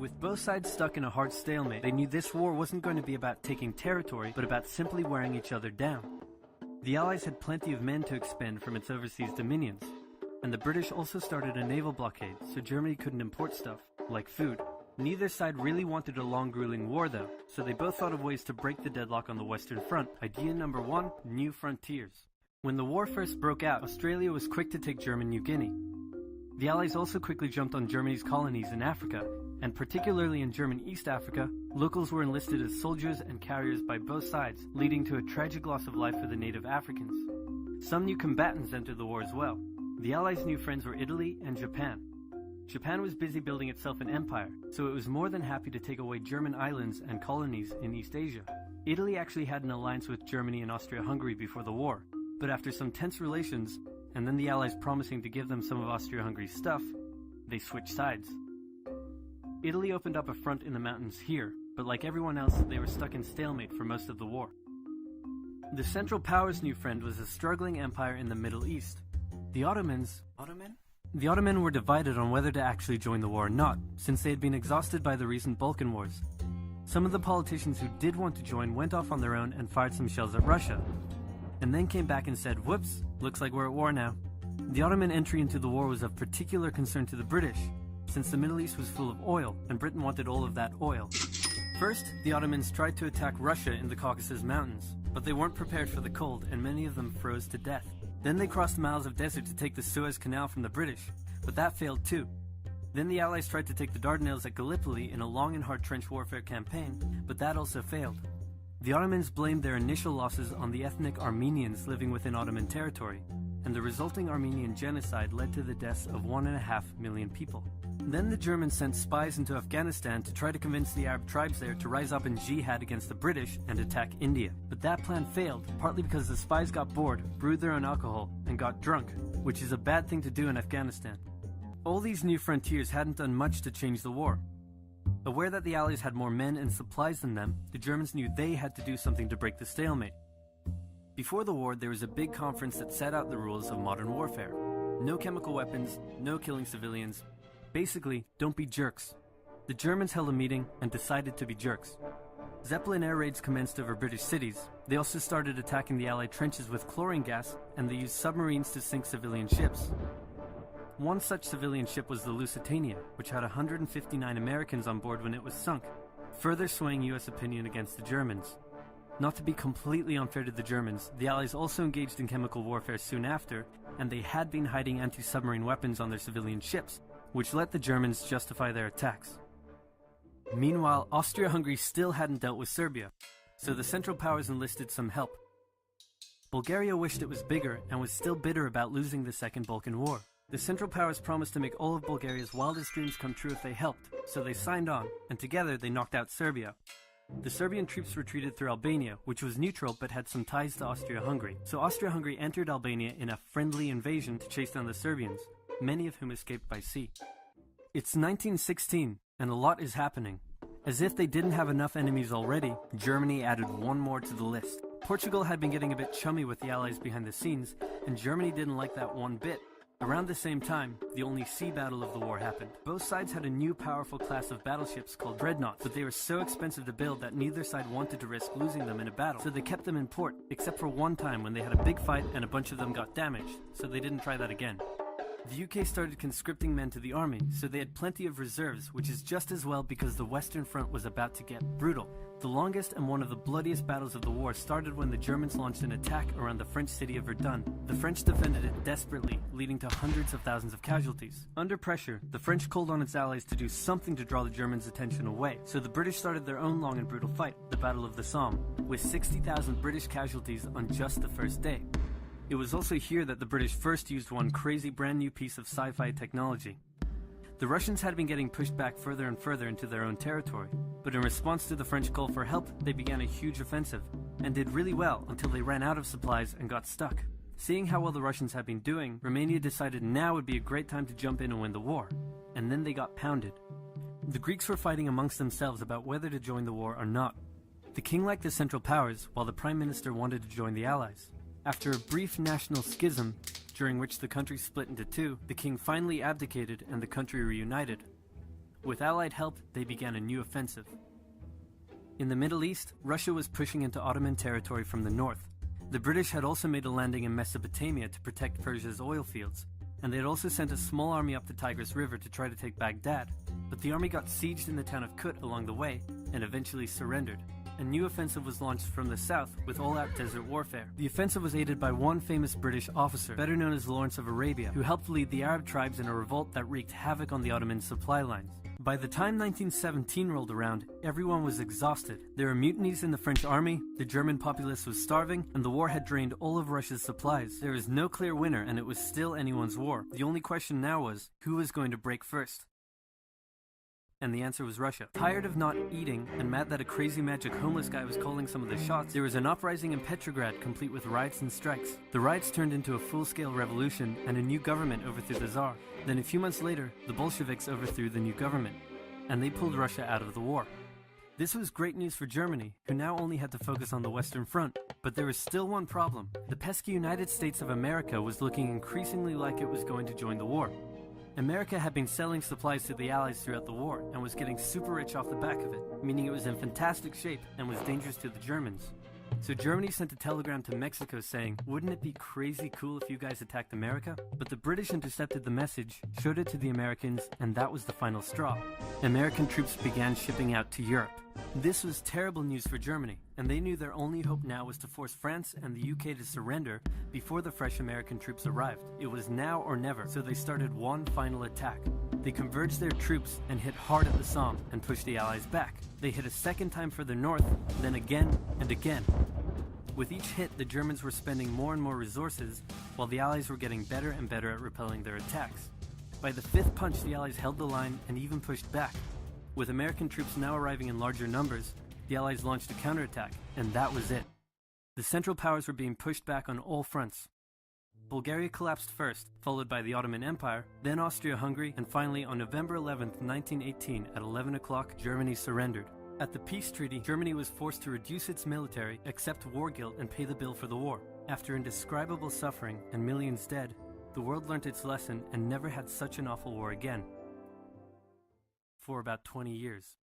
With both sides stuck in a hard stalemate, they knew this war wasn't going to be about taking territory, but about simply wearing each other down. The Allies had plenty of men to expend from its overseas dominions, and the British also started a naval blockade, so Germany couldn't import stuff, like food. Neither side really wanted a long grueling war though, so they both thought of ways to break the deadlock on the Western Front. Idea number 1, new frontiers. When the war first broke out, Australia was quick to take German New Guinea. The Allies also quickly jumped on Germany's colonies in Africa, and particularly in German East Africa, locals were enlisted as soldiers and carriers by both sides, leading to a tragic loss of life for the native Africans. Some new combatants entered the war as well. The Allies' new friends were Italy and Japan. Japan was busy building itself an empire, so it was more than happy to take away German islands and colonies in East Asia. Italy actually had an alliance with Germany and Austria-Hungary before the war, but after some tense relations, and then the Allies promising to give them some of Austria-Hungary's stuff, they switched sides. Italy opened up a front in the mountains here, but like everyone else, they were stuck in stalemate for most of the war. The Central Powers' new friend was a struggling empire in the Middle East. The Ottomans were divided on whether to actually join the war or not, since they had been exhausted by the recent Balkan Wars. Some of the politicians who did want to join went off on their own and fired some shells at Russia, and then came back and said, whoops, looks like we're at war now. The Ottoman entry into the war was of particular concern to the British, since the Middle East was full of oil, and Britain wanted all of that oil. First, the Ottomans tried to attack Russia in the Caucasus Mountains, but they weren't prepared for the cold, and many of them froze to death. Then they crossed miles of desert to take the Suez Canal from the British, but that failed too. Then the Allies tried to take the Dardanelles at Gallipoli in a long and hard trench warfare campaign, but that also failed. The Ottomans blamed their initial losses on the ethnic Armenians living within Ottoman territory, and the resulting Armenian genocide led to the deaths of 1.5 million people. Then the Germans sent spies into Afghanistan to try to convince the Arab tribes there to rise up in jihad against the British and attack India. But that plan failed, partly because the spies got bored, brewed their own alcohol, and got drunk, which is a bad thing to do in Afghanistan. All these new frontiers hadn't done much to change the war. Aware that the Allies had more men and supplies than them, the Germans knew they had to do something to break the stalemate. Before the war, there was a big conference that set out the rules of modern warfare. No chemical weapons, no killing civilians. Basically, don't be jerks. The Germans held a meeting and decided to be jerks. Zeppelin air raids commenced over British cities. They also started attacking the Allied trenches with chlorine gas, and they used submarines to sink civilian ships. One such civilian ship was the Lusitania, which had 159 Americans on board when it was sunk, further swaying US opinion against the Germans. Not to be completely unfair to the Germans, the Allies also engaged in chemical warfare soon after, and they had been hiding anti-submarine weapons on their civilian ships, which let the Germans justify their attacks. Meanwhile, Austria-Hungary still hadn't dealt with Serbia, so the Central Powers enlisted some help. Bulgaria wished it was bigger and was still bitter about losing the Second Balkan War. The Central Powers promised to make all of Bulgaria's wildest dreams come true if they helped, so they signed on, and together they knocked out Serbia. The Serbian troops retreated through Albania, which was neutral but had some ties to Austria-Hungary. So Austria-Hungary entered Albania in a friendly invasion to chase down the Serbians, many of whom escaped by sea. It's 1916, and a lot is happening. As if they didn't have enough enemies already, Germany added one more to the list. Portugal had been getting a bit chummy with the Allies behind the scenes, and Germany didn't like that one bit. Around the same time, the only sea battle of the war happened. Both sides had a new powerful class of battleships called dreadnoughts, but they were so expensive to build that neither side wanted to risk losing them in a battle, so they kept them in port, except for one time when they had a big fight and a bunch of them got damaged, so they didn't try that again. The UK started conscripting men to the army, so they had plenty of reserves, which is just as well because the Western Front was about to get brutal. The longest and one of the bloodiest battles of the war started when the Germans launched an attack around the French city of Verdun. The French defended it desperately, leading to hundreds of thousands of casualties. Under pressure, the French called on its allies to do something to draw the Germans' attention away, so the British started their own long and brutal fight, the Battle of the Somme, with 60,000 British casualties on just the first day. It was also here that the British first used one crazy brand new piece of sci-fi technology. The Russians had been getting pushed back further and further into their own territory, but in response to the French call for help, they began a huge offensive, and did really well until they ran out of supplies and got stuck. Seeing how well the Russians had been doing, Romania decided now would be a great time to jump in and win the war, and then they got pounded. The Greeks were fighting amongst themselves about whether to join the war or not. The king liked the Central Powers, while the Prime Minister wanted to join the Allies. After a brief national schism, during which the country split into two, the king finally abdicated and the country reunited. With Allied help, they began a new offensive. In the Middle East, Russia was pushing into Ottoman territory from the north. The British had also made a landing in Mesopotamia to protect Persia's oil fields, and they had also sent a small army up the Tigris River to try to take Baghdad, but the army got sieged in the town of Kut along the way and eventually surrendered. A new offensive was launched from the south with all-out desert warfare. The offensive was aided by one famous British officer, better known as Lawrence of Arabia, who helped lead the Arab tribes in a revolt that wreaked havoc on the Ottoman supply lines. By the time 1917 rolled around, everyone was exhausted. There were mutinies in the French army, the German populace was starving, and the war had drained all of Russia's supplies. There was no clear winner, and it was still anyone's war. The only question now was, who was going to break first? And the answer was Russia. Tired of not eating and mad that a crazy magic homeless guy was calling some of the shots, there was an uprising in Petrograd complete with riots and strikes. The riots turned into a full-scale revolution and a new government overthrew the Tsar. Then a few months later, the Bolsheviks overthrew the new government, and they pulled Russia out of the war. This was great news for Germany, who now only had to focus on the Western Front. But there was still one problem. The pesky United States of America was looking increasingly like it was going to join the war. America had been selling supplies to the Allies throughout the war and was getting super rich off the back of it, meaning it was in fantastic shape and was dangerous to the Germans. So Germany sent a telegram to Mexico saying, wouldn't it be crazy cool if you guys attacked America? But the British intercepted the message, showed it to the Americans, and that was the final straw. American troops began shipping out to Europe. This was terrible news for Germany, and they knew their only hope now was to force France and the UK to surrender before the fresh American troops arrived. It was now or never, so they started one final attack. They converged their troops and hit hard at the Somme and pushed the Allies back. They hit a second time further north, then again and again. With each hit, the Germans were spending more and more resources, while the Allies were getting better and better at repelling their attacks. By the fifth punch, the Allies held the line and even pushed back. With American troops now arriving in larger numbers, the Allies launched a counterattack, and that was it. The Central Powers were being pushed back on all fronts. Bulgaria collapsed first, followed by the Ottoman Empire, then Austria-Hungary, and finally on November 11, 1918, at 11 o'clock, Germany surrendered. At the peace treaty, Germany was forced to reduce its military, accept war guilt, and pay the bill for the war. After indescribable suffering and millions dead, the world learnt its lesson and never had such an awful war again. For about 20 years.